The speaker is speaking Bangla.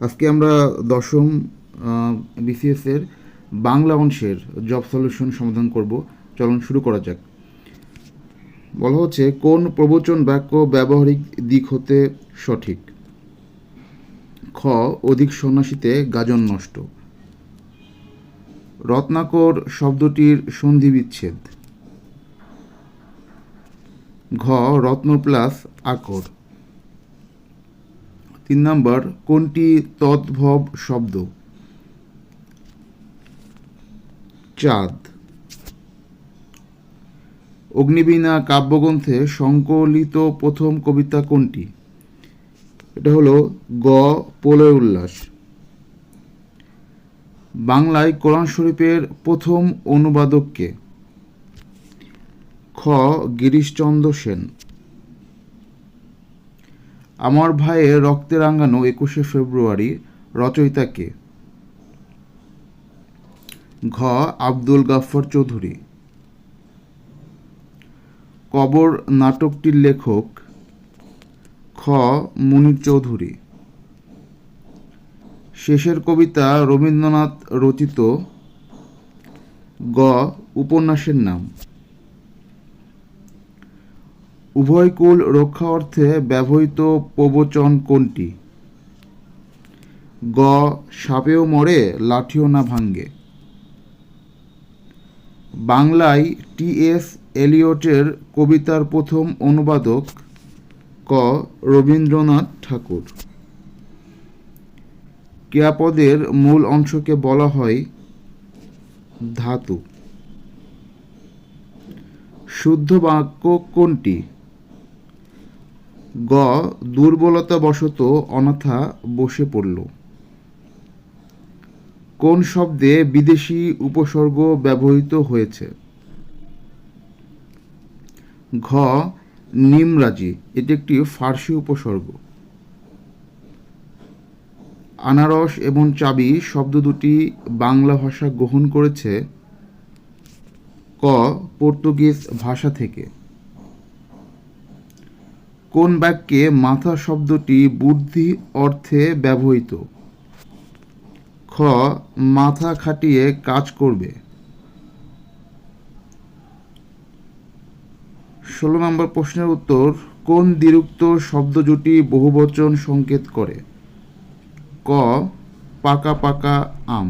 আজকে আমরা দশম বিসিএস এর বাংলা অংশের জব সলিউশন সমাধান করব। চলুন শুরু করা যাক। বলা হচ্ছে কোন প্রবচন বাক্য ব্যবহারিক দিক হতে সঠিক? খ, অধিক সন্ন্যাসীতে গাজন নষ্ট। রত্নাকর শব্দটির সন্ধি বিচ্ছেদ। ঘ, রত্ন প্লাস আকর। 3 নম্বর, কোনটি তদ্ভব শব্দ? চাঁদ। অগ্নিবীণা কাব্যগ্রন্থে সংকলিত প্রথম কবিতা কোনটি? এটা হলো গ, প্রলয় উল্লাস। বাংলায় কোরআন শরীফের প্রথম অনুবাদক কে? খ, গিরিশচন্দ্র সেন। আমার ভাইয়ের রক্তে রাঙানো 21শে ফেব্রুয়ারি রচয়িতা কে? ঘ, আব্দুল গাফফার চৌধুরী। কবর নাটকটির লেখক? খ, মুনির চৌধুরী। শেষের কবিতা রবীন্দ্রনাথ রচিত গ, উপন্যাসের নাম। উভয়কুল রক্ষা অর্থে ব্যবহৃত প্রবচন কোনটি? গ, সাপেও মরে লাঠিও না ভাঙ্গে। বাংলায় টি.এস. এলিয়টের কবিতার প্রথম অনুবাদক? ক, রবীন্দ্রনাথ ঠাকুর। ক্রিয়াপদের মূল অংশকে বলা হয় ধাতু। শুদ্ধ বাক্য কোনটি? গ, দুর্বলতাবশত অনাথা বসে পড়ল। কোন শব্দে বিদেশি উপসর্গ ব্যবহৃত হয়েছে? ঘ, নিমরাজি। এটি একটি ফার্সি উপসর্গ। আনারস এবং চাবি শব্দ দুটি বাংলা ভাষা গ্রহণ করেছে? ক, পর্তুগিজ ভাষা থেকে। কোন বাক্যে মাথা শব্দটি বুদ্ধি অর্থে ব্যবহৃত? খ, মাথা খাটিয়ে কাজ করবে। 16 নম্বর প্রশ্নের উত্তর, কোন দ্বিরুক্ত শব্দ জুটি বহুবচন সংকেত করে? ক, পাকা পাকা আম।